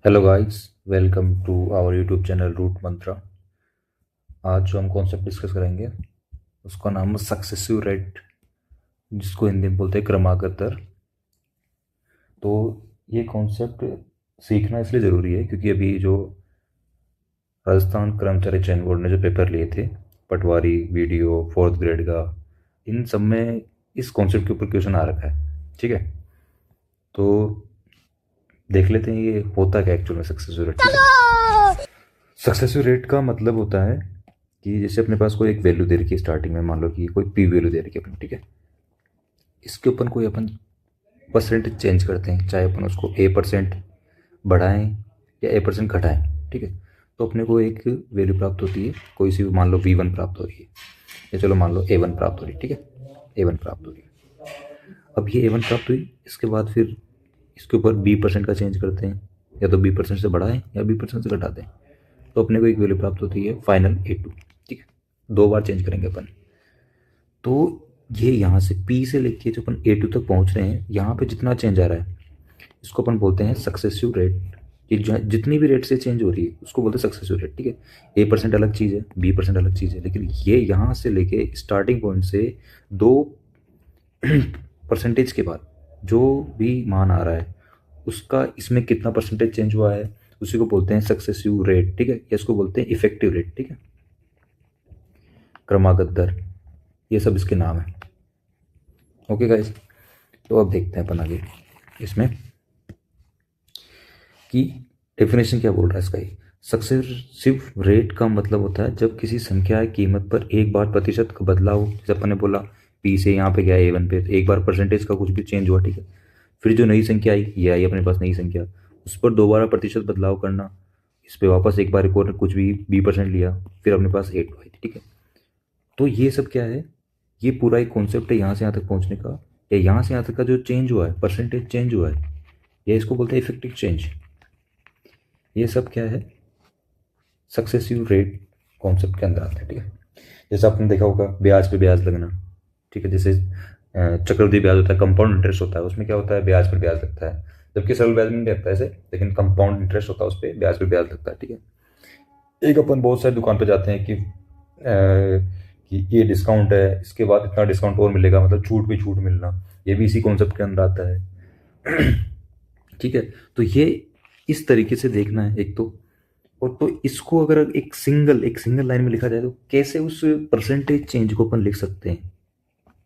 Hello guys, welcome to our YouTube channel root mantra. आज जो हम कॉन्सेप्ट डिस्कस करेंगे उसका नाम है सक्सेसिव रेट, जिसको हिंदी में बोलते हैं क्रमागत दर। तो ये कॉन्सेप्ट सीखना इसलिए ज़रूरी है क्योंकि अभी जो राजस्थान कर्मचारी चयन बोर्ड ने जो पेपर लिए थे, पटवारी वीडियो फोर्थ ग्रेड का, इन सब में इस कॉन्सेप्ट के ऊपर क्वेश्चन आ रखा है। ठीक है, तो देख लेते हैं ये होता क्या एक्चुअल में सक्सेसिव रेट। ठीक है, सक्सेसिव रेट का मतलब होता है कि जैसे अपने पास कोई एक वैल्यू दे रखी है स्टार्टिंग में, मान लो कि कोई पी वैल्यू दे रखी है अपनी। ठीक है, इसके ऊपर कोई अपन परसेंटेज चेंज करते हैं, चाहे अपन उसको ए% बढ़ाएं या ए% घटाएं। ठीक है, तो अपने को एक वैल्यू प्राप्त होती है, कोई सी भी, मान लो V1 प्राप्त हो रही है, या चलो मान लो A1 प्राप्त हो रही है। ठीक है, A1 प्राप्त हो रही है। अब ये A1 प्राप्त हुई, इसके बाद फिर इसके ऊपर B% का चेंज करते हैं, या तो B% से बढ़ाएं या B% से घटा दें, तो अपने को एक वैल्यू प्राप्त होती है फाइनल A2। ठीक है, दो बार चेंज करेंगे अपन। तो ये यहाँ से P से लेके जो अपन A2 तक पहुँच रहे हैं, यहाँ पे जितना चेंज आ रहा है इसको अपन बोलते हैं सक्सेसिव रेट। ये जितनी भी रेट से चेंज हो रही है उसको बोलते हैं सक्सेसिव रेट। ठीक है, A% अलग चीज़ है, B% अलग चीज़ है, लेकिन ये यहाँ से लेके स्टार्टिंग पॉइंट से 2% के बाद जो भी मान आ रहा है उसका इसमें कितना परसेंटेज चेंज हुआ है, उसी को बोलते हैं सक्सेसिव रेट। ठीक है, या इसको बोलते हैं इफेक्टिव रेट। ठीक है, क्रमागत दर, ये सब इसके नाम है। ओके गाइस, तो अब देखते हैं अपन आगे इसमें कि डेफिनेशन क्या बोल रहा है इसका। ये सक्सेसिव रेट का मतलब होता है जब किसी संख्या या कीमत पर एक बार प्रतिशत का बदलाव, जैसे अपन ने बोला पी से यहाँ पे गया A1 पे, तो एक बार परसेंटेज का कुछ भी चेंज हुआ। ठीक है, फिर जो नई संख्या आई, ये आई अपने पास नई संख्या, उस पर दोबारा प्रतिशत बदलाव करना, इस पर वापस एक बार एक और कुछ भी B% लिया, फिर अपने पास A2 आई। ठीक है, तो ये सब क्या है, ये पूरा एक कॉन्सेप्ट है यहाँ से यहाँ तक पहुँचने का, या यहाँ से यहाँ तक का जो चेंज हुआ है, परसेंटेज चेंज हुआ है, या इसको बोलते हैं इफेक्टिव चेंज। ये सब क्या है, सक्सेसिव रेट कॉन्सेप्ट के अंदर आता है। ठीक है, जैसे आपने देखा होगा ब्याज पे ब्याज लगना। ठीक है, जैसे चक्रवृद्धि ब्याज होता है, कंपाउंड इंटरेस्ट होता है, उसमें क्या होता है, ब्याज पर ब्याज लगता है, जबकि सरल ब्याज में नहीं लगता है ऐसे, लेकिन कंपाउंड इंटरेस्ट होता है, उस पर ब्याज लगता है। ठीक है, एक अपन बहुत सारी दुकान पे जाते हैं कि ये डिस्काउंट है, इसके बाद इतना डिस्काउंट और मिलेगा, मतलब छूट पे छूट मिलना, ये भी इसी कॉन्सेप्ट के अंदर आता है। ठीक है, तो ये इस तरीके से देखना है एक तो, और तो इसको अगर एक सिंगल लाइन में लिखा जाए तो कैसे उस परसेंटेज चेंज को अपन लिख सकते हैं,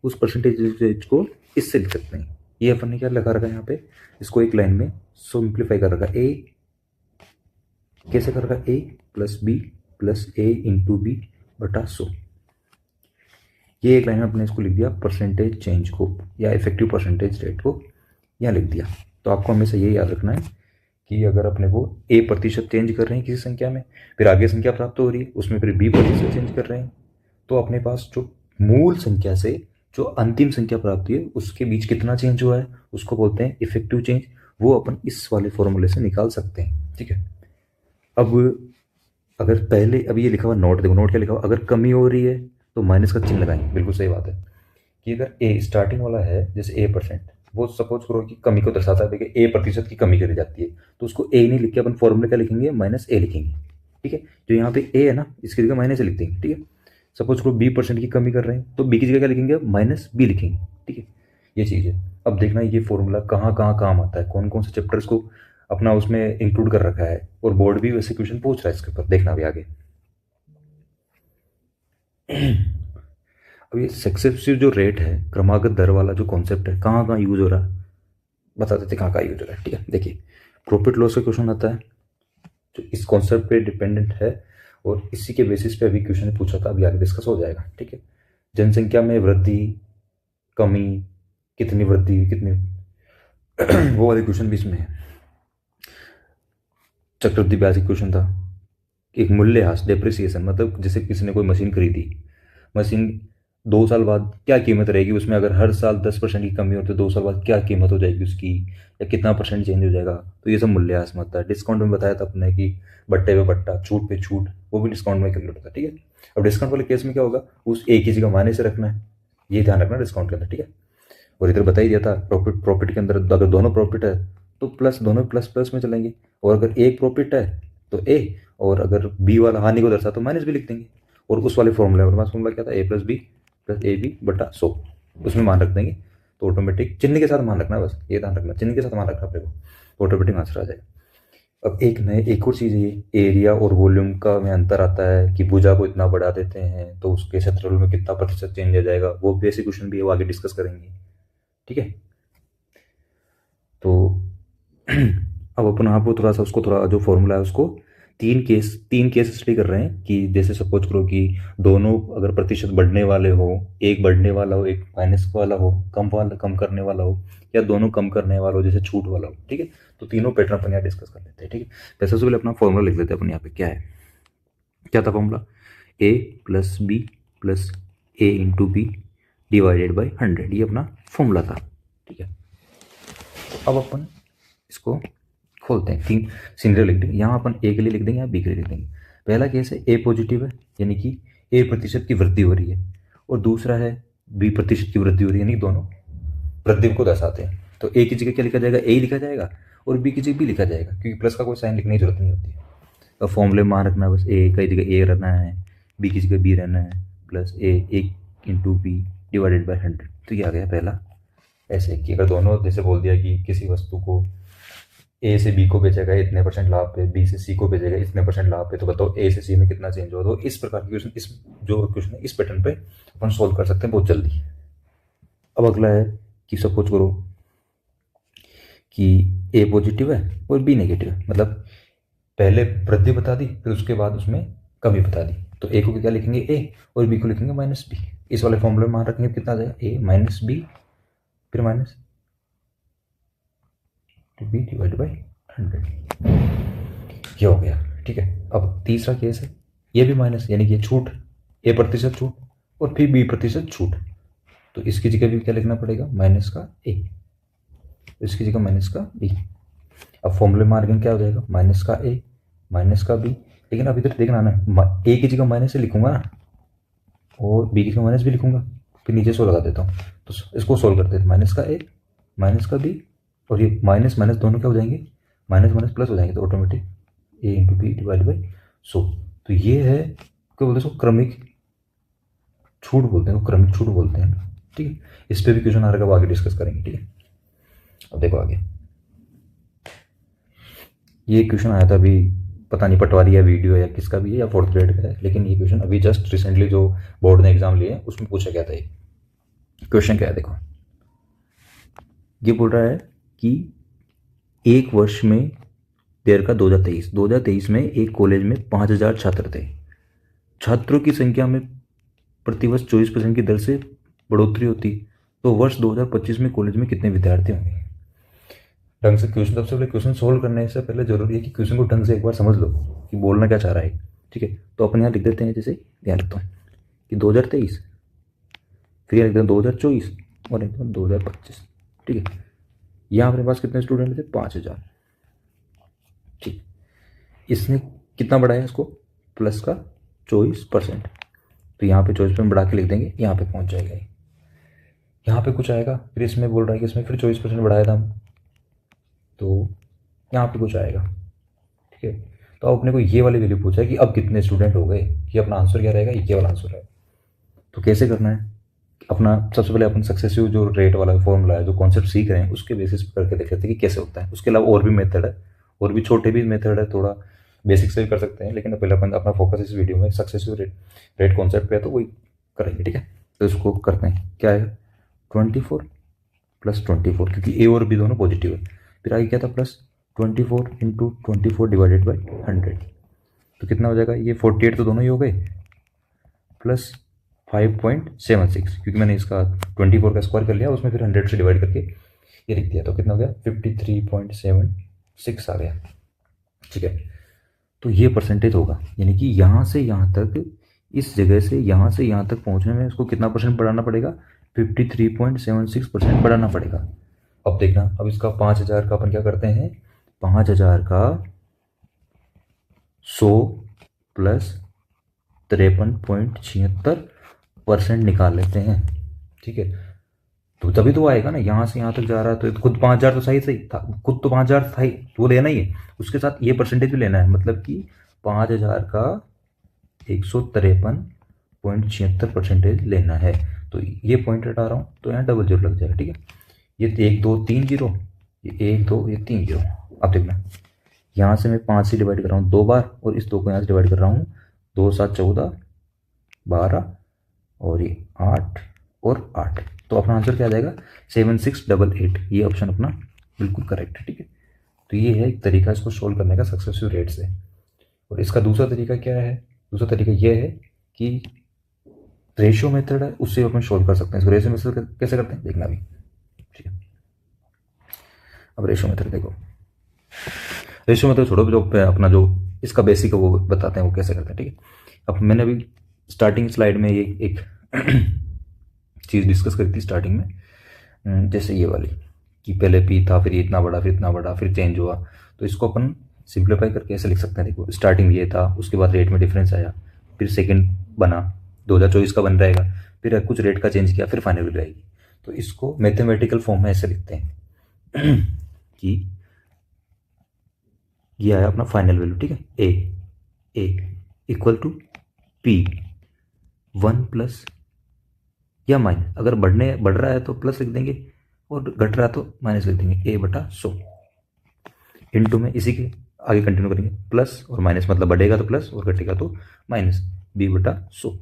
उस परसेंटेज चेंज को इससे लिख सकते हैं। ये अपन ने क्या लगा रखा है यहाँ पे, इसको एक लाइन में सिंप्लीफाई कर रखा है। ए कैसे कर रखा है, A+B+A × B/100। ये एक लाइन में अपने इसको लिख दिया, परसेंटेज चेंज को या इफेक्टिव परसेंटेज रेट को यहाँ लिख दिया। तो आपको हमेशा ये याद रखना है कि अगर अपने को A% चेंज कर रहे हैं किसी संख्या में, फिर आगे संख्या प्राप्त हो रही है उसमें फिर B% चेंज कर रहे हैं, तो अपने पास जो मूल संख्या से जो अंतिम संख्या प्राप्त हुई है उसके बीच कितना चेंज हुआ है उसको बोलते हैं इफेक्टिव चेंज। वो अपन इस वाले फॉर्मूले से निकाल सकते हैं। ठीक है, अब अगर पहले अभी ये लिखा हुआ नोट, देखो नोट क्या लिखा हुआ, अगर कमी हो रही है तो माइनस का चिन्ह लगाएंगे, बिल्कुल सही बात है। कि अगर ए स्टार्टिंग वाला है जैसे A%, वो सपोज करो कि कमी को दर्शाता है, देखिए A% की कमी करी जाती है, तो उसको ए नहीं लिख के अपन फॉर्मूले क्या लिखेंगे, -A लिखेंगे। ठीक है, जो यहाँ पे ए है ना, इसकी जगह -A लिख देंगे। ठीक है, सपोज करो B% की कमी कर रहे हैं तो बी की जगह क्या लिखेंगे, -B लिखेंगे। ठीक है, ये चीज़ है। अब देखना ये फॉर्मूला कहाँ कहाँ काम आता है, कौन कौन से चैप्टर्स को अपना उसमें इंक्लूड कर रखा है, और बोर्ड भी वैसे क्वेश्चन पूछ रहा है इसके ऊपर, देखना भी आगे। अब ये सक्सेसिव जो रेट है, क्रमागत दर वाला जो कॉन्सेप्ट है, कहाँ कहाँ यूज हो रहा है, बता देते कहाँ कहाँ यूज हो रहा है। ठीक है, देखिए प्रॉफिट लॉस का क्वेश्चन आता है जो इस कॉन्सेप्ट पे डिपेंडेंट है, और इसी के बेसिस पे अभी क्वेश्चन पूछा था, अभी आगे डिस्कस हो जाएगा। ठीक है, जनसंख्या में वृद्धि कमी, कितनी वृद्धि हुई, कितनी वो वाले क्वेश्चन भी इसमें है। चक्रवृद्धि ब्याज का क्वेश्चन था, एक मूल्यह्रास डेप्रिसिएशन, मतलब जैसे किसी ने कोई मशीन खरीदी, मशीन 2 साल बाद क्या कीमत रहेगी उसमें, अगर हर साल 10% की कमी हो तो 2 साल बाद क्या कीमत हो जाएगी उसकी, या कितना परसेंट चेंज हो जाएगा, तो ये सब मूल्यह्रास में होता है। डिस्काउंट में बताया था अपने कि बट्टे पे बट्टा, छूट पे छूट, वो भी डिस्काउंट में कैलकुलेट होता है। ठीक है, अब डिस्काउंट वाले केस में क्या होगा, उस एक ही जगह मायने से रखना है, ये ध्यान रखना डिस्काउंट के अंदर। ठीक है, और इधर बता ही दिया था प्रॉफिट के अंदर अगर दोनों प्रॉफिट है तो प्लस, दोनों प्लस प्लस में चलेंगे, और अगर ए प्रॉफिट है तो ए, और अगर बी वाला हानि को दर्शा तो माइनस बी लिख देंगे। और उस वाले फॉर्मूले हमारे पास फॉर्मूला क्या था, A plus B plus A B बटा 100, उसमें मान रख देंगे तो ऑटोमेटिक चिन्ह के साथ मान रखना, बस ये ध्यान रखना, चिन्ह के साथ मान रखना अपने को, तो ऑटोमेटिक आंसर आ जाएगा। अब एक और चीज़ है, एरिया और वॉल्यूम का में अंतर आता है कि भुजा को इतना बढ़ा देते हैं तो उसके क्षेत्रफल में कितना प्रतिशत चेंज हो जाएगा, वो बेसिक क्वेश्चन भी है, वो आगे डिस्कस करेंगे, ठीक है। तो अब अपन यहाँ पर थोड़ा सा उसको, थोड़ा जो फॉर्मूला है उसको तीन केस स्टडी कर रहे हैं कि जैसे सपोज करो कि दोनों अगर प्रतिशत बढ़ने वाले हो, एक बढ़ने वाला हो एक माइनस वाला हो, कम करने वाला हो, या दोनों कम करने वाला हो जैसे छूट वाला हो, ठीक है। तो तीनों पैटर्न अपन यहाँ डिस्कस कर लेते हैं, ठीक है। वैसे सबसे पहले अपना फॉर्मूला लिख लेते हैं अपन यहाँ पे, क्या था formula, A plus B plus A into B divided by 100, ये अपना फॉर्मूला था, ठीक है। अब अपन इसको खोलते हैं, 3 सिनेरियो लिख देंगे, यहाँ अपन ए के लिए लिख देंगे, यहाँ बी के लिए लिख देंगे। पहला केस है ए पॉजिटिव है, यानी कि ए प्रतिशत की वृद्धि हो रही है, और दूसरा है बी प्रतिशत की वृद्धि हो रही है, यानी दोनों वृद्धि को दर्शाते हैं। तो ए की जगह क्या लिखा जाएगा, ए लिखा जाएगा, और बी की जगह बी लिखा जाएगा, क्योंकि प्लस का कोई साइन लिखने की जरूरत नहीं होती है। अब फॉर्मूले में मान रखना, बस ए की जगह ए रहना है, बी की जगह बी रहना है, plus A into B divided by 100। तो ये आ गया पहला। ऐसे कि अगर दोनों जैसे बोल दिया कि किसी वस्तु को ए से बी को बेचेगा इतने % लाभ पे, बी से सी को बेचेगा इतने % लाभ पे, तो बताओ ए से सी में कितना चेंज होगा। तो इस प्रकार के क्वेश्चन, इस जो क्वेश्चन है इस पैटर्न पे अपन सोल्व कर सकते हैं बहुत जल्दी। अब अगला है कि सपोज करो कि ए पॉजिटिव है और बी नेगेटिव है, मतलब पहले वृद्धि बता दी फिर उसके बाद उसमें कमी बता दी। तो ए को क्या लिखेंगे ए, और बी को लिखेंगे माइनस बी। इस वाले फॉर्मूले में मान रखेंगे कितना आ जाएगा, ए माइनस बी फिर माइनस बी डिवाइड बाई 100, ये हो गया, ठीक है। अब तीसरा केस है, ये भी माइनस, यानी कि छूट, ए प्रतिशत छूट और फिर बी प्रतिशत छूट। तो इसकी जगह भी क्या लिखना पड़ेगा, माइनस का ए, इसकी जगह माइनस का बी। अब फॉर्मूले मार्किंग क्या हो जाएगा, माइनस का ए माइनस का बी। लेकिन अब इधर देखना ना, ए की जगह माइनस से लिखूंगा ना, और बी की जगह माइनस भी लिखूंगा, फिर नीचे 100 लगा देता हूँ। तो इसको सोल्व करते हैं, माइनस का ए माइनस का बी, और ये माइनस माइनस दोनों क्या हो जाएंगे, माइनस माइनस प्लस हो जाएंगे, तो automatic A into B divide by 100। तो ये है क्या बोलते हैं इसको, क्रमिक छूट बोलते हैं, क्रमिक छूट बोलते हैं, ठीक है। इस पर भी क्वेश्चन आ रहा है, वो आगे डिस्कस करेंगे, ठीक है। अब देखो आगे, ये क्वेश्चन आया था अभी, पता नहीं पटवारी या वीडियो या किसका भी है या 4th ग्रेड का है, लेकिन ये क्वेश्चन अभी जस्ट रिसेंटली जो बोर्ड ने एग्जाम लिए उसमें पूछा गया था। ये क्वेश्चन क्या है देखो, ये बोल रहा है कि एक वर्ष में देर का 2023 में एक कॉलेज में 5000 छात्र थे। छात्रों की संख्या में प्रतिवर्ष 24% की दर से बढ़ोतरी होती, तो वर्ष 2025 में कॉलेज में कितने विद्यार्थी होंगे। ढंग से क्वेश्चन, सबसे पहले क्वेश्चन सोल्व करने से पहले जरूरी है कि क्वेश्चन को ढंग से एक बार समझ लो कि बोलना क्या चाह रहा है, ठीक है। तो अपन यहाँ लिख देते हैं, जैसे यहाँ लिखता हूँ कि 2023, फिर यहाँ लिखते हैं 2024 और एकदम 2025, ठीक है। यहाँ अपने पास कितने स्टूडेंट थे, 5000, ठीक। इसने कितना बढ़ाया इसको, प्लस का 24%, तो यहाँ पे 24% बढ़ा के लिख देंगे, यहाँ पे पहुँच जाएगा। यहाँ पे कुछ आएगा, फिर इसमें बोल रहा है कि इसमें फिर 24% बढ़ाया था हम, तो यहाँ पे कुछ आएगा, ठीक है। तो अब अपने को ये वाली वैल्यू पूछा है कि अब कितने स्टूडेंट हो गए, कि अपना आंसर क्या रहेगा, ये वाला आंसर है। तो कैसे करना है अपना, सबसे पहले अपन सक्सेसिव जो रेट वाला फॉर्मूला है, जो कॉन्सेप्ट सीख रहे हैं उसके बेसिस पर करके देख लेते हैं कि कैसे होता है। उसके अलावा और भी मेथड है, और भी छोटे भी मेथड है, थोड़ा बेसिक से भी कर सकते हैं, लेकिन पहले अपन अपना फोकस इस वीडियो में सक्सेसिव रेट कॉन्सेप्ट पे है, तो वही करेंगे, ठीक है। तो इसको करते हैं, क्या आएगा 24 + 24, क्योंकि ए और बी दोनों पॉजिटिव है। फिर आगे क्या था, प्लस 24 × 24 डिवाइडेड बाई 100, तो कितना हो जाएगा, ये 48 तो दोनों ही हो गए, प्लस 5.76, क्योंकि मैंने इसका 24 का स्क्वायर कर लिया, उसमें फिर 100 से डिवाइड करके ये लिख दिया, तो कितना हो गया 53.76 आ गया, ठीक है। तो ये परसेंटेज होगा, यानी कि यहाँ से यहाँ तक, इस जगह से यहाँ तक पहुँचने में इसको कितना % बढ़ाना पड़ेगा, 53.76% बढ़ाना पड़ेगा। अब देखना, अब इसका 5000 का अपन क्या करते हैं, 5000 का 100 + 53.76% निकाल लेते हैं, ठीक है। तो तभी तो आएगा ना, यहाँ से यहाँ तक जा रहा है तो खुद 5,000 तो सही सही था, खुद तो 5,000 था ही, तो वो लेना ही है, उसके साथ ये परसेंटेज भी लेना है, मतलब कि 5,000 का 153.76% लेना है। तो ये पॉइंट हटा रहा हूँ तो यहाँ डबल जीरो लग जाएगा, ठीक है। ये 1 2 3 जीरो, ये 1 2 ये 3 जीरो। अब देखना, यहाँ से मैं 5 से डिवाइड कर रहा हूँ 2 बार, और इस 2 को यहाँ से डिवाइड कर रहा हूँ 2 7 14 12, और ये 8 और 8। तो अपना आंसर क्या आ जाएगा 7688। ये ऑप्शन अपना बिल्कुल करेक्ट है, ठीक है। तो ये है एक तरीका इसको सोल्व करने का सक्सेसिव रेट से। और इसका दूसरा तरीका क्या है, दूसरा तरीका ये है कि रेशियो मेथड है, उससे अपन सोल्व कर सकते हैं। इसको रेशियो मेथड कैसे करते हैं देखना भी, ठीक है। अब रेशियो मेथड देखो, रेशियो मेथड छोड़ो, जो अपना जो इसका बेसिक है वो बताते हैं वो कैसे करते हैं, ठीक है। अब मैंने अभी स्टार्टिंग स्लाइड में ये एक चीज़ डिस्कस करी थी स्टार्टिंग में, जैसे ये वाली कि पहले पी था, फिर इतना बड़ा, फिर इतना बड़ा, फिर चेंज हुआ। तो इसको अपन सिंप्लीफाई करके ऐसे लिख सकते हैं, देखो स्टार्टिंग ये था, उसके बाद रेट में डिफरेंस आया, फिर सेकंड बना 2024 का बन रहेगा, फिर कुछ रेट का चेंज किया, फिर फाइनल वैल्यू आएगी। तो इसको मैथमेटिकल फॉर्म में ऐसे लिखते हैं कि ये आया अपना फाइनल वैल्यू, ठीक है। ए इक्वल टू पी 1 प्लस या माइनस, अगर बढ़ रहा है तो प्लस लिख देंगे, और घट रहा है तो माइनस लिख देंगे, A/100 इंटू में इसी के आगे कंटिन्यू करेंगे, प्लस और माइनस, मतलब बढ़ेगा तो प्लस और घटेगा तो माइनस, B/100।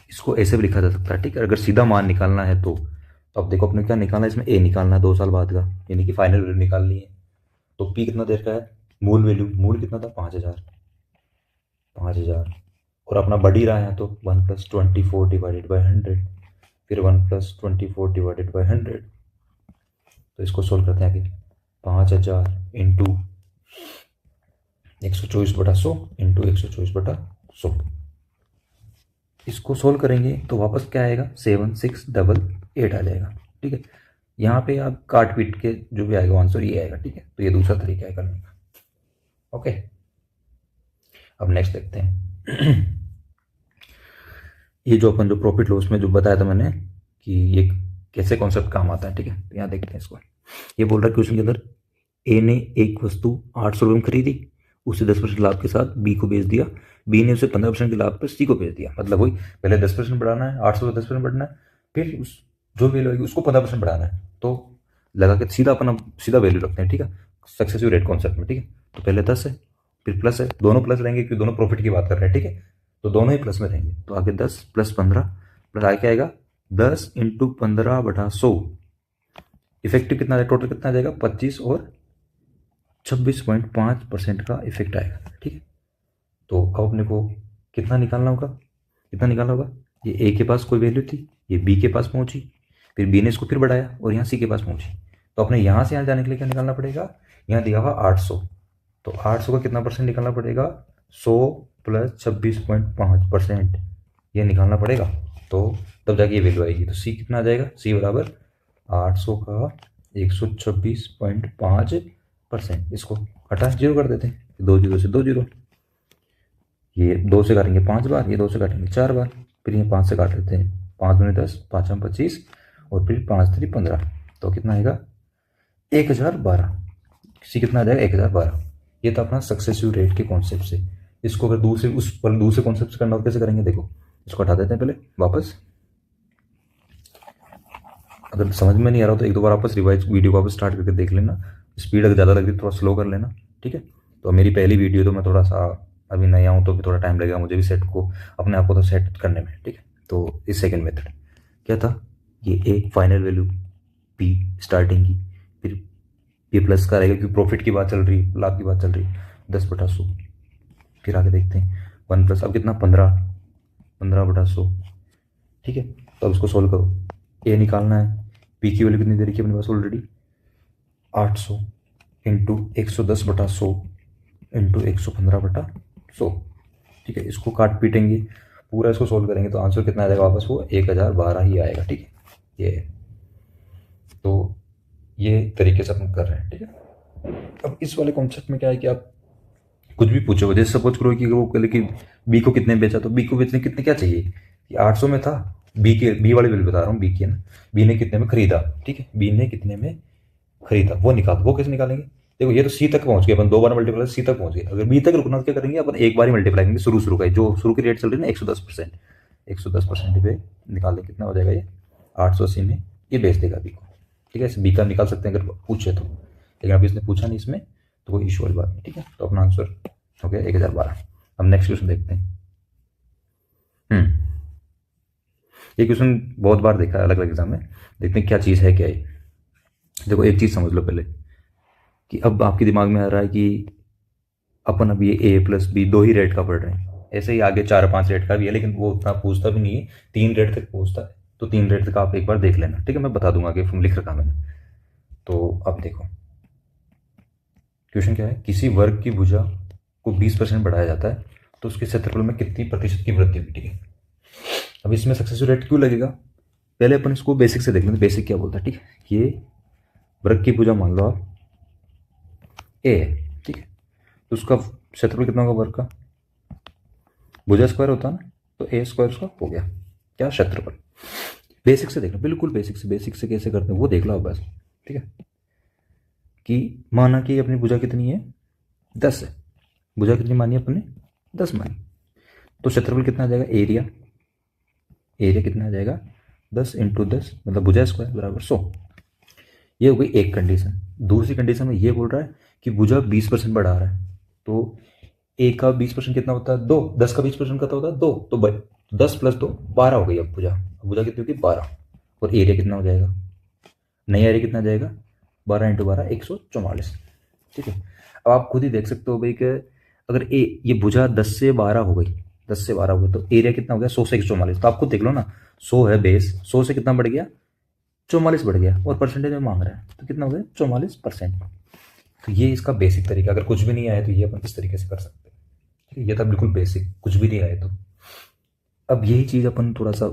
इसको ऐसे भी लिखा जा सकता है, ठीक है। अगर सीधा मान निकालना है तो अब देखो अपने क्या निकालना है, इसमें ए निकालना है 2 साल बाद का, यानी कि फाइनल वैल्यू निकालनी है। तो पी कितना देर का है, मूल वैल्यू, मूल कितना था 5,000, और अपना बढ़ ही रहा है तो 1 + 24 डिवाइडेड बाई 100, फिर 1 + 24 डिवाइडेड बाई 100। तो इसको सोल्व करते हैं आगे, 5,000 इंटू 124/100 इंटू 124/100। इसको सोल्व करेंगे तो वापस क्या आएगा 7688 आ जाएगा, ठीक है। यहाँ पे आप काट पीट के जो भी आएगा आंसर ये आएगा, ठीक है। तो ये दूसरा तरीका है करने का, ओके। अब नेक्स्ट देखते हैं ये जो अपन जो प्रॉफिट लॉस में जो बताया था मैंने कि ये कैसे कॉन्सेप्ट काम आता है, ठीक है। तो यहाँ देखते हैं इसको, ये बोल रहा है क्वेश्चन के अंदर ए ने एक वस्तु 800 रुपये में खरीदी, उसे 10% लाभ के साथ बी को बेच दिया, बी ने उसे 15% के लाभ पर सी को बेच दिया। मतलब वही पहले 10% बढ़ाना है, 800 से 10% बढ़ना है, फिर उस जो वैल्यू आएगी उसको 15% बढ़ाना है। तो लगा के सीधा अपना सीधा वैल्यू रखते हैं, ठीक है, सक्सेसिव रेट कॉन्सेप्ट में, ठीक है। तो पहले 10 है, फिर प्लस है, दोनों प्लस रहेंगे क्योंकि दोनों प्रॉफिट की बात कर रहे हैं, ठीक है। तो दोनों ही प्लस में रहेंगे, तो आगे 10 + 15 प्लस आगे क्या आएगा 10 × 15/100। इफेक्टिव कितना आएगा, टोटल कितना आ जाएगा 25 और 26.5% का इफेक्ट आएगा, ठीक है। तो अब अपने को कितना निकालना होगा, कितना निकालना होगा, ये ए के पास कोई वैल्यू थी, ये बी के पास पहुंची, फिर बी ने इसको फिर बढ़ाया और यहाँ सी के पास पहुंची। तो अपने यहाँ से यहाँ जाने के लिए क्या निकालना पड़ेगा, यहाँ दिया हुआ 800, तो 800 का कितना परसेंट निकालना पड़ेगा 100 + 26.5% ये निकालना पड़ेगा। तो तब जाके ये वैल्यू आएगी। तो सी कितना आ जाएगा, सी बराबर 800 का 126.5%। इसको हटा जीरो कर देते हैं, 2 जीरो से 2 जीरो, ये 2 से काटेंगे 5 बार, ये 2 से काटेंगे 4 बार, फिर ये 5 से काट लेते हैं, 5 दूनी 10, 5 हम 25, और फिर 5 3 15। तो कितना आएगा 1012। सी कितना आ जाएगा 1012। ये था अपना सक्सेसिव रेट के कॉन्सेप्ट से। इसको अगर दूसरे कॉन्सेप्ट से करना हो कैसे करेंगे, देखो इसको हटा देते हैं पहले वापस। अगर समझ में नहीं आ रहा तो एक दो बार वापस रिवाइज वीडियो वापस स्टार्ट करके देख लेना, स्पीड अगर ज़्यादा लग रही है थोड़ा स्लो कर लेना, ठीक है। तो मेरी पहली वीडियो तो मैं थोड़ा सा अभी नया हूँ तो भी थोड़ा टाइम लगेगा मुझे भी सेट को अपने आप को तो सेट करने में, ठीक है। तो इस सेकंड मेथड क्या था, ये A final value, be starting की, फिर ये प्लस का रहेगा क्योंकि प्रॉफिट की बात चल रही है, लाभ की बात चल रही है, 10/100। फिर आगे देखते हैं 1 प्लस अब कितना 15/100, ठीक है। तो अब इसको सोल्व करो, ए निकालना है, पी की वैल्यू कितनी दे रखी है अपने पास ऑलरेडी 800 इंटू 110/100 इंटू 115/100, ठीक है। इसको काट पीटेंगे पूरा, इसको सोल्व करेंगे तो आंसर कितना आ जाएगा वापस, वो 1012 ही आएगा, ठीक है। ये तो ये तरीके से अपन कर रहे हैं, ठीक है। अब इस वाले कॉन्सेप्ट में क्या है कि आप कुछ भी पूछोगे, जैसे सपोज करो कि वो कहे कि बी को कितने बेचा, तो बी को बेचने कितने क्या चाहिए, ये 800 में था बी वाली वैल्यू बता रहा हूँ, बी की है ना, बी ने कितने में खरीदा, ठीक है, बी ने कितने में खरीदा वो निकाल, वो कैसे निकालेंगे? देखो ये तो सी तक पहुंच गए, अपन 2 बार मल्टीप्लाई सी तक पहुंच गए, अगर बी तक रुकना तो क्या करेंगे अपन, एक बार ही मल्टीप्लाई करेंगे, शुरू का जो शुरू की रेट चल रही है ना 110%, 110% पे निकाल दें, कितना हो जाएगा ये 880 में ये बेच देगा बी को, ठीक है। इसे बी का निकाल सकते हैं अगर पूछे तो, लेकिन अभी इसने पूछा नहीं इसमें, तो कोई इशू वाली बात नहीं, ठीक है। तो अपना आंसर हो गया 1012। अब नेक्स्ट क्वेश्चन देखते हैं। ये क्वेश्चन बहुत बार देखा है अलग अलग एग्जाम में, देखते हैं क्या चीज़ है क्या ये। देखो एक चीज़ समझ लो पहले, कि अब आपके दिमाग में आ रहा है कि अपन अब ये ए प्लस बी 2 ही रेट का पढ़ रहे हैं, ऐसे ही आगे 4-5 रेट का भी है, लेकिन वो उतना पूछता भी नहीं है, 3 रेट तक पूछता है, तो 3 रेट तक आप एक बार देख लेना, ठीक है। मैं बता दूंगा कि फॉर्म लिख रखा मैंने। तो अब देखो क्वेश्चन क्या है, किसी वर्ग की भुजा को 20% बढ़ाया जाता है तो उसके क्षेत्रफल में कितनी प्रतिशत की वृद्धि हुई, ठीक है। अब इसमें सक्सेसिव रेट क्यों लगेगा, पहले अपन इसको बेसिक से देख लेते, बेसिक क्या बोलता है, ठीक है। ये वर्ग की भुजा मान लो आप ए है, ठीक है, तो उसका क्षेत्रफल कितना होगा वर्ग का, भुजा स्क्वायर होता है ना, तो ए स्क्वायर उसका हो गया क्या, क्षेत्रफल। बेसिक से देखना, बिल्कुल बेसिक से कैसे करते हैं वो देख लो आप बस, ठीक है। कि माना कि अपनी भुजा कितनी है 10 है, भुजा कितनी मानी अपने 10 मानी, तो क्षेत्रफल कितना आ जाएगा, एरिया, एरिया कितना आ जाएगा 10 इंटू 10 मतलब भुजा स्क्वायर बराबर 100। ये हो गई एक कंडीशन। दूसरी कंडीशन में ये बोल रहा है कि भुजा 20% बढ़ा रहा है, तो ए का 20% कितना होता है 2, 10 का 20% कितना होता है 2, तो 10 प्लस 2 12 हो गई। अब भुजा कितनी होगी 12, और एरिया कितना हो जाएगा, नया एरिया कितना आ जाएगा 12 इंटू 12 144, ठीक है। अब आप खुद ही देख सकते हो भाई कि अगर ये भुजा 10 से 12 हो गई, 10 से 12 हो गई, तो एरिया कितना हो गया 100 से 144, तो आप खुद देख लो ना, 100 है बेस, 100 से कितना बढ़ गया 44 बढ़ गया, और परसेंटेज में मांग रहा है तो कितना हो गया 44%। तो ये इसका बेसिक तरीका, अगर कुछ भी नहीं आया तो ये अपन इस तरीके से कर सकते हैं, ठीक है। ये था बिल्कुल बेसिक, कुछ भी नहीं आया तो। अब यही चीज़ अपन थोड़ा सा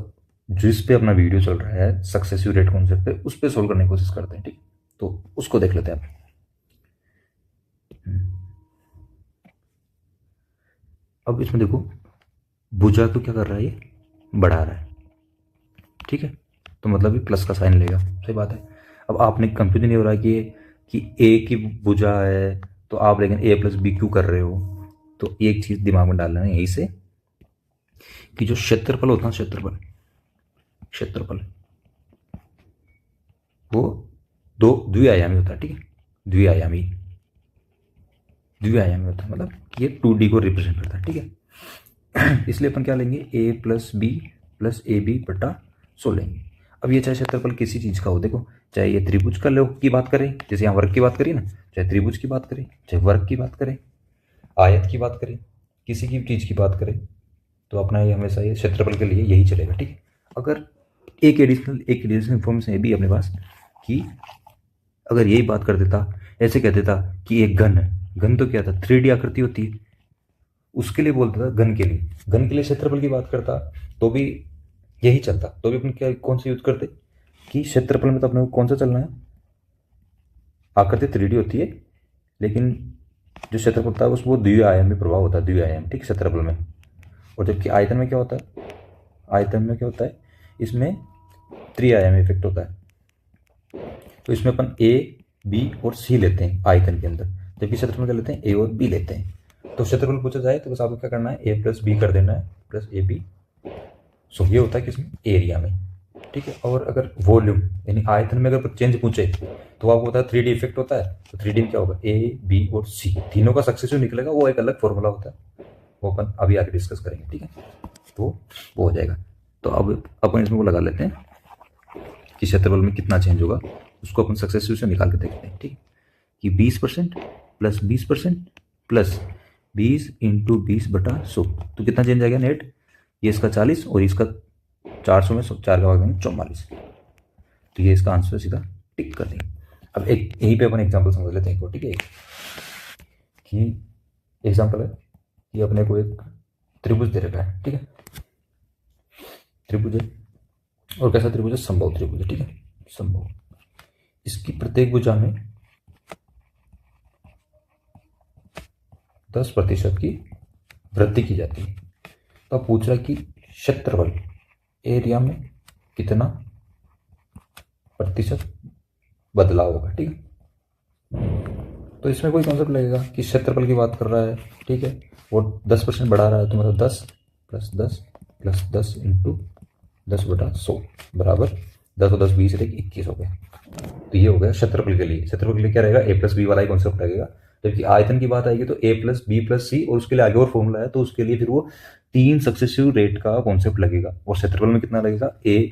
जिस पे अपना वीडियो चल रहा है सक्सेसिव रेट कॉन्सेप्ट पे, उस पर सोल्व करने की कोशिश करते हैं, ठीक। तो उसको देख लेते हैं आप। अब इसमें देखो भुजा को क्या कर रहा है, ये बढ़ा रहा है, ठीक है, तो मतलब ये प्लस का साइन लेगा, सही बात है। अब आपने कंफ्यूजन नहीं हो रहा है कि ए की भुजा है तो आप लेकिन ए प्लस बी क्यों कर रहे हो, तो एक चीज़ दिमाग में डालना है यहीं से, कि जो क्षेत्रफल होता है, क्षेत्रफल वो दो द्विआयामी होता है, ठीक है, द्विआयामी होता है, मतलब ये 2D को रिप्रेजेंट करता है, ठीक है। इसलिए अपन क्या लेंगे, A plus B plus A B बटा 100 लेंगे। अब ये चाहे क्षेत्रफल किसी चीज़ का हो, देखो चाहे ये त्रिभुज का लो की बात करें, जैसे यहाँ वर्ग की बात करी ना, चाहे त्रिभुज की बात करें, चाहे वर्ग की बात करें, आयत की बात करें, किसी की चीज़ की बात करें, तो अपना ये हमेशा ये क्षेत्रफल के लिए यही चलेगा, ठीक है। अगर एक एडिशनल इन्फॉर्मेशन ये भी अपने पास, कि अगर यही बात कर देता, ऐसे कह देता कि एक घन है, घन तो क्या था 3D आकृति होती है, उसके लिए बोलता था घन के लिए क्षेत्रफल की बात करता, तो भी यही चलता, तो भी अपन क्या कौन सा यूज करते, कि क्षेत्रफल में तो अपने को कौन सा चलना है, आकृति 3D होती है, लेकिन जो क्षेत्रफल होता है उसमें वो द्विआयामी प्रभाव होता है, द्विआयाम, ठीक, क्षेत्रफल में। और जबकि आयतन में क्या होता है, आयतन में क्या होता है, इसमें त्रिआयामी इफेक्ट होता है। तो इसमें अपन ए बी और सी लेते हैं आयतन के अंदर, जबकि क्षेत्रफल क्या लेते हैं ए और बी लेते हैं। तो क्षेत्रफल पूछा जाए तो बस आपको क्या करना है, ए प्लस बी कर देना है प्लस ए बी, सो ये होता है किसमें, एरिया में, ठीक है। और अगर वॉल्यूम यानी आयतन में अगर चेंज पूछे तो आपको पता है 3D इफेक्ट होता है, तो 3D में क्या होगा, ए बी और सी तीनों का सक्सेसिव निकलेगा, वो एक अलग फॉर्मूला होता है, वो अपन अभी आगे डिस्कस करेंगे, ठीक है। तो वो हो जाएगा। तो अब अपन इसमें वो लगा लेते हैं कि क्षेत्रफल में कितना चेंज होगा, उसको अपन सक्सेसिव से निकाल के देखते हैं, ठीक है। कि 20% प्लस 20% प्लस 20 इंटू 20 बटा 100, तो कितना चेंज आएगा नेट, ये इसका 40 और इसका 400 में 4 का भाग देंगे 44, तो ये इसका आंसर सीधा टिक कर देंगे। अब एक यहीं पे अपन एग्जांपल समझ लेते हैं, ठीक है। कि एग्जांपल है कि अपने को एक त्रिभुज दे रखा है, ठीक है, त्रिभुज है, और कैसा त्रिभुज है, समबाहु त्रिभुज है, ठीक है, समबाहु। इसकी प्रत्येक भुजा में 10% की वृद्धि की जाती है। तो अब पूछ रहा है कि क्षेत्रफल एरिया में कितना प्रतिशत बदलाव होगा, ठीक है। तो इसमें कोई कॉन्सेप्ट लगेगा कि क्षेत्रफल की बात कर रहा है, ठीक है, वो 10% बढ़ा रहा है, तो मतलब 10 + 10 + 10 इंटू 10/100 बराबर 10 और 10 20 21 हो गया। तो ये हो गया क्षेत्रफल के लिए। क्षेत्रफल के लिए क्या रहेगा, a+b वाला ही कॉन्सेप्ट लगेगा। जबकि आयतन की बात आएगी तो a+b+c और उसके लिए आगे और फॉर्मूला है, तो उसके लिए फिर वो 3 सक्सेसिव रेट का कॉन्सेप्ट लगेगा। और क्षेत्रफल में कितना लगेगा, a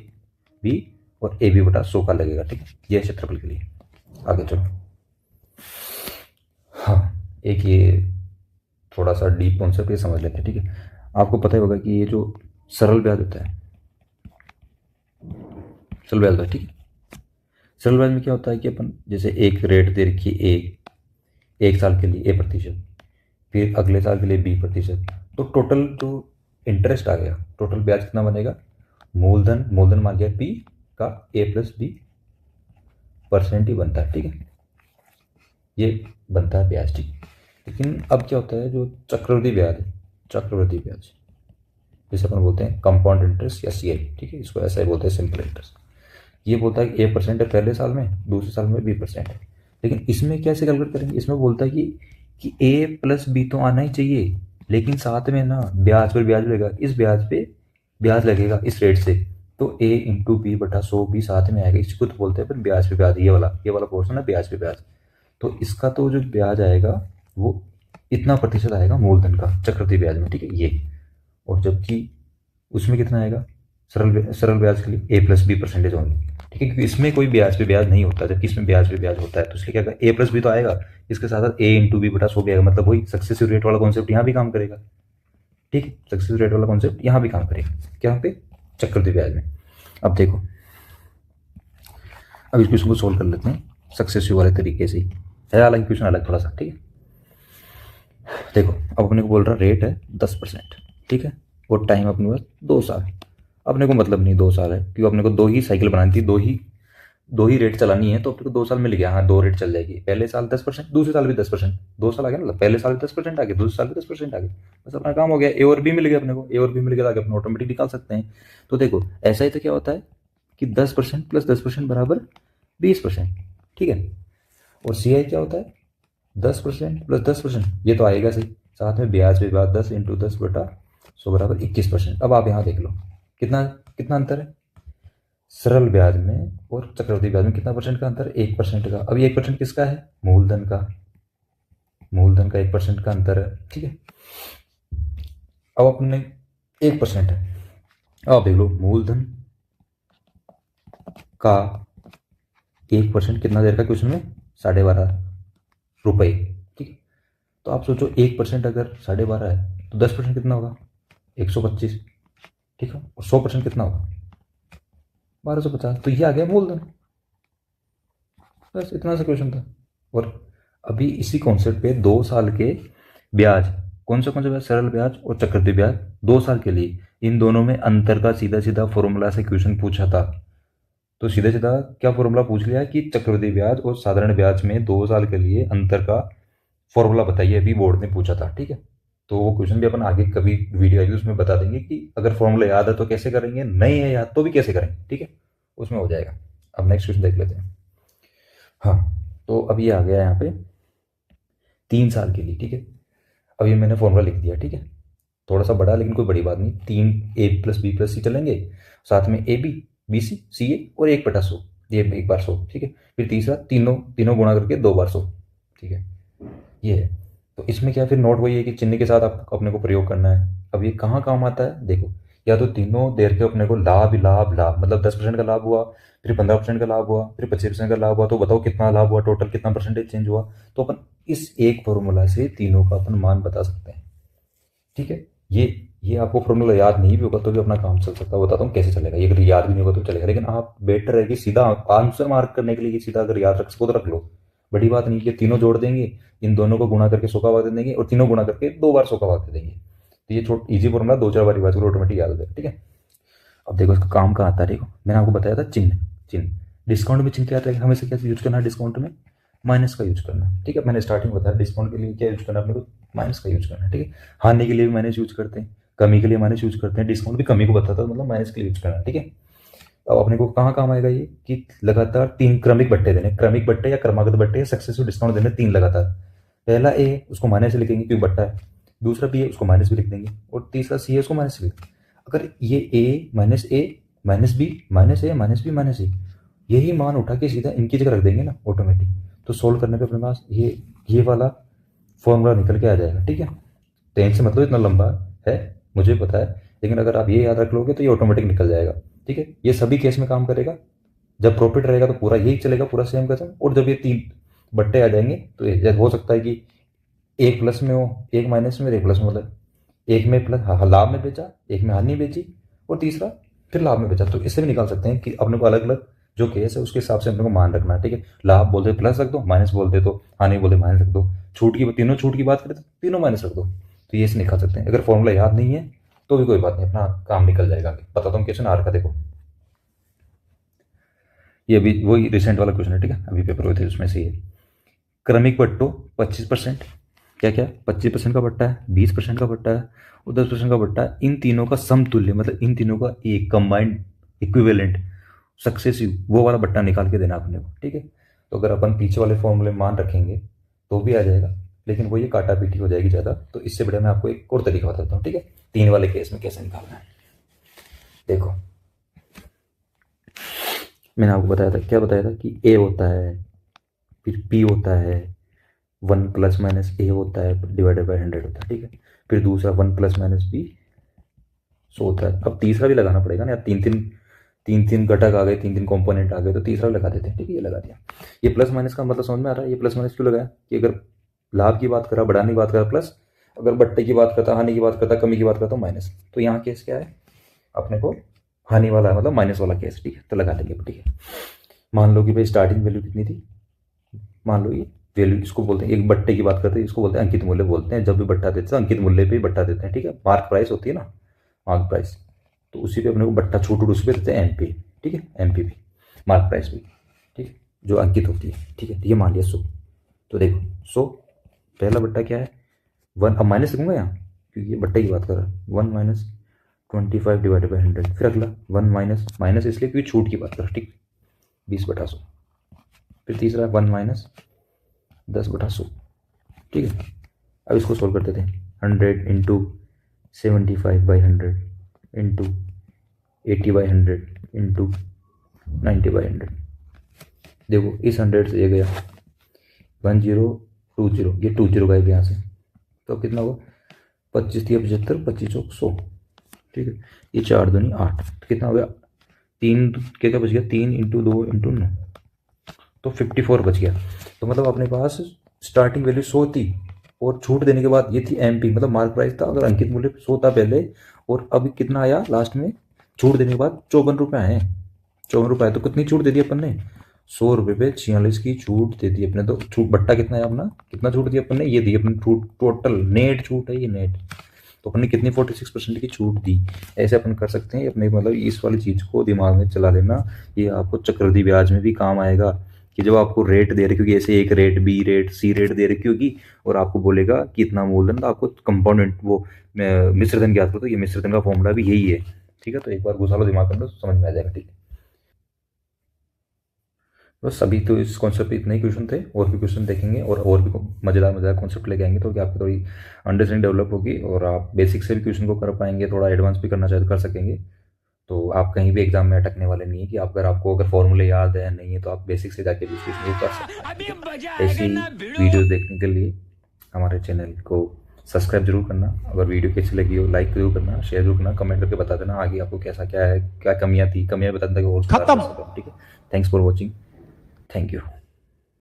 b और ab/100 का लगेगा, ठीक है। ये क्षेत्रफल के लिए। आगे चलो। हाँ, एक ये थोड़ा सा डीप कॉन्सेप्ट ये समझ लेते हैं, ठीक है। आपको पता ही होगा कि ये जो सरल ब्याज होता है, सरल ब्याज होता है, ठीक है। सरल ब्याज में क्या होता है कि अपन जैसे एक रेट दे रखी है, एक साल के लिए a%, फिर अगले साल के लिए b%, तो टोटल जो इंटरेस्ट आ गया, टोटल ब्याज कितना बनेगा, मूलधन मान लिया p का a+b% ही बनता है, ठीक है। ये बनता है ब्याज, ठीक। लेकिन अब क्या होता है, जो चक्रवृद्धि ब्याज है, चक्रवृद्धि ब्याज जिसे अपन बोलते हैं कंपाउंड इंटरेस्ट या CI, ठीक है, इसको ऐसा ही बोलते हैं, सिंपल इंटरेस्ट। ये बोलता है कि a% है पहले साल में, दूसरे साल में b% है। लेकिन इसमें कैसे कैलकुलेट करेंगे, इसमें बोलता है कि a+b तो आना ही चाहिए, लेकिन साथ में ना ब्याज पर ब्याज लगेगा, इस ब्याज पे ब्याज लगेगा इस रेट से, तो a × b/100 भी साथ में आएगा। इसको तो बोलते हैं अपन ब्याज पे ब्याज, ये वाला पोर्शन है ब्याज पे ब्याज। तो इसका तो जो ब्याज आएगा वो इतना प्रतिशत आएगा मूलधन का चक्रवृद्धि ब्याज में, ठीक है, ये। और जबकि उसमें कितना आएगा सरल ब्याज के लिए a+b% ओनली, ठीक है, क्योंकि इसमें कोई ब्याज पे ब्याज नहीं होता, जबकि इसमें ब्याज पे ब्याज होता है। तो इसलिए क्या होगा, a+b तो आएगा, इसके साथ साथ a × b/100 भी आएगा। मतलब वही सक्सेसिव रेट वाला कॉन्सेप्ट यहाँ भी काम करेगा, ठीक है। सक्सेसिव रेट वाला कॉन्सेप्ट यहाँ भी काम करेगा, क्या पे, चक्रवृद्धि ब्याज में। अब देखो, अब इस क्वेश्चन को सोल्व कर लेते हैं सक्सेसिव वाले तरीके से ही है, हालांकि क्वेश्चन अलग थोड़ा सा, ठीक है। देखो, अब अपने को बोल रहा रेट है 10%, ठीक है, और टाइम अपने पास 2 साल। अपने को मतलब नहीं 2 साल है, क्योंकि अपने को 2 ही साइकिल बनानी थी, दो ही रेट चलानी है, तो अपने को 2 साल मिल गया। हाँ, 2 रेट चल जाएगी, पहले साल 10%, दूसरे साल भी 10%, 2 साल आ गया, मतलब पहले साल भी 10% आ गया, दूसरे साल भी 10% आ गया, बस अपना काम हो गया। ए और बी मिल गया अपने को, ए और बी मिल गया, आगे अपने ऑटोमेटिक निकाल सकते हैं। तो देखो, ऐसा ही तो क्या होता है कि 10% + 10% बराबर 20%, ठीक है। और CI क्या होता है, 10% + 10%, ये तो आएगा सही, साथ में ब्याज पे ब्याज 10 × 10/100 बराबर 21%। अब आप यहाँ देख लो कितना कितना अंतर है, सरल ब्याज में और चक्रवृद्धि ब्याज में कितना परसेंट का अंतर, 1% का। अब 1% किसका है, मूलधन का 1% का अंतर है, ठीक है। अब अपने 1% है, अब आप देख लो मूलधन का 1% कितना देर का क्वेश्चन में, 12.5 रुपये, ठीक है। तो आप सोचो 1% अगर 12.5 है तो 10% कितना होगा, 125, ठीक है। और 100% कितना होगा, 1250। तो ये आ गया मूलधन, बस इतना सा क्वेश्चन था। और अभी इसी कॉन्सेप्ट पे 2 साल के ब्याज, कौन सा ब्याज, सरल ब्याज और चक्रवृद्धि ब्याज, 2 साल के लिए, इन दोनों में अंतर का सीधा सीधा फॉर्मूला से क्वेश्चन पूछा था। तो सीधा सीधा क्या फॉर्मूला पूछ लिया कि चक्रवृद्धि ब्याज और साधारण ब्याज में 2 साल के लिए अंतर का फॉर्मूला बताइए, अभी बोर्ड ने पूछा था, ठीक है। तो वो क्वेश्चन भी अपन आगे कभी वीडियो आएगी उसमें बता देंगे कि अगर फॉर्मूला याद है तो कैसे करेंगे, नहीं है याद तो भी कैसे करेंगे, ठीक है, उसमें हो जाएगा। अब नेक्स्ट क्वेश्चन देख लेते हैं। हाँ, तो अब ये आ गया यहाँ पे 3 साल के लिए, ठीक है। अब ये मैंने फॉर्मूला लिख दिया, ठीक है, थोड़ा सा बड़ा लेकिन कोई बड़ी बात नहीं। 3 a+b+c चलेंगे, साथ में ab bc ca और 1/100, ये एक बार 100, ठीक है। फिर तीसरा तीनों गुणा करके 2 बार 100, ठीक है, ये है। तो इसमें क्या फिर नोट वही है कि चिन्ह के साथ आप अपने को प्रयोग करना है। अब ये कहाँ काम आता है, देखो, या तो तीनों देर के अपने को लाभ लाभ लाभ, मतलब 10% का लाभ हुआ, फिर 15% का लाभ हुआ, फिर 25% का लाभ हुआ, तो बताओ कितना लाभ हुआ, टोटल कितना परसेंटेज चेंज हुआ। तो अपन इस एक फॉर्मूला से तीनों का अपन मान बता सकते हैं, ठीक है। ये आपको फॉर्मूला याद नहीं भी होगा तो भी अपना काम चल सकता है, बताता हूँ कैसे चलेगा। ये अगर याद भी नहीं होगा तो चलेगा, लेकिन आप बेटर है कि सीधा आंसर मार्क करने के लिए सीधा अगर याद रख सको तो रख लो, बड़ी बात नहीं कि तीनों जोड़ देंगे, इन दोनों को गुणा करके 100 का भाग दे देंगे और तीनों गुणा करके 2 बार 100 का भाग दे देंगे। तो ये ईजी फॉर्मूला 2-4 बार रिवाइज करो, ऑटोमेटिक याद हो जाएगा, ठीक है। अब देखो इसका काम कहाँ आता है, देखो मैंने आपको बताया था चिन्ह डिस्काउंट में चिन्ह क्या आता है, हमेशा क्या यूज करना है, डिस्काउंट में माइनस का यूज करना, ठीक है। मैंने स्टार्टिंग बताया डिस्काउंट के लिए क्या यूज करना है, अपने को माइनस का यूज करना है, ठीक है। हानि के लिए भी माइनस यूज करते हैं, कमी के लिए माइनस यूज करते हैं, डिस्काउंट भी कमी को बताता है, मतलब माइनस के लिए यूज करना है, ठीक है। अब अपने को कहाँ काम आएगा ये कि लगातार 3 क्रमिक बट्टे देने, क्रमिक बट्टे या क्रमागत बट्टे या सक्सेसिव डिस्काउंट देने 3 लगातार। पहला ए उसको माइनस से लिखेंगे क्योंकि बट्टा है, दूसरा बी है उसको माइनस भी लिख देंगे, और तीसरा सी है उसको माइनस से लिख देंगे। अगर ये ए माइनस बी माइनस ए माइनस बी माइनस ए, यही मान उठा के सीधा इनकी जगह रख देंगे ना ऑटोमेटिक, तो सोल्व करने पे अपने पास ये वाला फॉर्मूला निकल के आ जाएगा, ठीक है। 10 से मतलब इतना लंबा है मुझे पता है, लेकिन अगर आप ये याद रख लोगे तो ये ऑटोमेटिक निकल जाएगा, ठीक है। ये सभी केस में काम करेगा। जब प्रॉफिट रहेगा तो पूरा यही चलेगा, पूरा सेम कसम, और जब ये 3 बट्टे आ जाएंगे तो ये हो सकता है कि एक प्लस में हो, एक माइनस में, एक प्लस में, मतलब एक में प्लस लाभ में बेचा, एक में हानि बेची, और तीसरा फिर लाभ में बेचा। तो इससे भी निकाल सकते हैं कि अपने को अलग अलग जो केस है उसके हिसाब से अपने को मान रखना है, ठीक है। लाभ बोलते प्लस रख दो, माइनस बोलते तो हानि बोलते माइनस रख दो, तीनों छूट की बात करें तो तीनों माइनस रख दो। तो ये से निकाल सकते हैं। अगर फॉर्मूला याद नहीं है तो भी कोई बात नहीं, अपना काम निकल जाएगा। बताता हूँ क्वेश्चन आर का, देखो ये अभी वही रिसेंट वाला क्वेश्चन है, ठीक है, अभी पेपर हुए थे उसमें से ये। क्रमिक बट्टो 25%, क्या क्या 25% का बट्टा है, 20% का बट्टा है और 10% का बट्टा है। इन तीनों का समतुल्य, मतलब इन तीनों का एक कंबाइंड इक्विवेलेंट सक्सेसिव वो वाला बट्टा निकाल के देना अपने को, ठीक है। तो अगर अपन पीछे वाले फॉर्मूले मान रखेंगे तो भी आ जाएगा, लेकिन वो ये काटा पीटी हो जाएगी ज़्यादा। तो इससे बढ़िया मैं आपको एक और तरीका बताता हूँ, ठीक है, 3 वाले केस में कैसे निकालना है। देखो मैंने आपको बताया था, क्या बताया था कि ए होता है, फिर पी होता है, 1 प्लस माइनस ए होता है डिवाइडेड बाई 100 होता है, ठीक है। फिर दूसरा 1 प्लस माइनस बी 100 होता है। अब तीसरा भी लगाना पड़ेगा ना यार, तीन घटक आ गए, 3 कंपोनेंट आ गए, तो तीसरा भी लगा देते हैं, ठीक है। ये लगा दिया। ये प्लस माइनस का मतलब समझ में आ रहा है, ये प्लस माइनस क्यों लगाया कि अगर लाभ की बात करा, बढ़ाने की बात करा प्लस, अगर बट्टे की बात करता, हानि की बात करता, कमी की बात करता माइनस। तो यहाँ केस क्या है, अपने को हानि वाला है, मतलब माइनस वाला केस, ठीक है। तो लगा देंगे, ठीक है। मान लो कि भाई स्टार्टिंग वैल्यू कितनी थी, मान लो ये वैल्यू, इसको बोलते हैं, एक बट्टे की बात करते हैं, इसको बोलते हैं अंकित मूल्य बोलते हैं। जब भी बट्टा देते हैं अंकित मूल्य पे ही बट्टा देते हैं, ठीक है। मार्क प्राइस होती है ना, मार्क प्राइस, तो उसी पे अपने को बट्टा छूट उस पर देते हैं एम पे, ठीक है, एम पे भी मार्क प्राइस भी, ठीक है, जो अंकित होती है, ठीक है। ये मान लिया 100। तो देखो 100 पहला बट्टा क्या है 1, अब माइनस लिखूंगा यहाँ क्योंकि ये बट्टे की बात कर रहा है, 1 माइनस 25 डिवाइडेड बाई 100। फिर अगला 1 माइनस माइनस इसलिए क्योंकि छूट की बात कर रहा है, ठीक, 20/100। फिर तीसरा 1 माइनस 10/100, ठीक है। अब इसको सोल्व कर देते हैं, 100 इंटू 75/100 इंटू 80/100 इंटू 90/100। देखो इस 100 से ये गया 1020, ये 20 गए यहाँ से, तो कितना हुआ 25 थी 75, 25 चौक 100, ठीक है। ये 4 दूनी 8, तो कितना हो गया 3 क्या क्या बच गया, 3 इंटू 2 इंटू 9, तो 54 बच गया। तो मतलब अपने पास स्टार्टिंग वैल्यू 100 थी और छूट देने के बाद ये थी एमपी, मतलब मार्क प्राइस था, अगर अंकित मूल्य 100 था पहले, और अब कितना आया लास्ट में छूट देने के बाद 54 रुपये आए, 54 रुपये। तो कितनी छूट दे दी अपन ने, 100 रुपये पे 46 की छूट दे दी अपने। तो छूट बट्टा कितना है अपना, कितना छूट दी अपन ने, ये दी अपनी छूट, टोटल नेट छूट है ये नेट। तो अपन ने कितनी 46% की छूट दी। ऐसे अपन कर सकते हैं अपने, मतलब इस वाली चीज़ को दिमाग में चला लेना, ये आपको चक्रवृद्धि ब्याज में भी काम आएगा कि जब आपको रेट दे रहे, क्योंकि ऐसे एक rate B rate C rate दे रखी होगी और आपको बोलेगा कि इतना मूलधन, तो आपको कंपाउंडेंट वो मिश्रधन ज्ञात करो, तो ये मिश्रधन का फॉर्मूला भी यही है, ठीक है। तो एक बार घुसा लो दिमाग में तो समझ में आ जाएगा, ठीक है। बस अभी तो इस कॉन्सेप्ट पे इतने ही क्वेश्चन थे, और भी क्वेश्चन देखेंगे और भी मज़ेदार कॉन्सेप्ट लेके आएंगे, तो कि आपकी थोड़ी अंडरस्टैंडिंग डेवलप होगी और आप बेसिक से भी क्वेश्चन को कर पाएंगे, थोड़ा एडवांस भी करना चाहे तो कर सकेंगे। तो आप कहीं भी एग्जाम में अटकने वाले नहीं है कि आपको अगर फॉर्मूले याद है नहीं है तो आप बेसिक से जाके भी क्वेश्चन कर सकते हैं। ऐसी वीडियोस देखने के लिए हमारे चैनल को सब्सक्राइब जरूर करना। अगर वीडियो कैसी लगी हो लाइक जरूर करना, शेयर जरूर करना, कमेंट करके बता देना आगे आपको कैसा क्या है, क्या कमियां थी, कमियां बता देना कि और सुधार कर सकता हूं, ठीक है। Thanks for watching, thank you.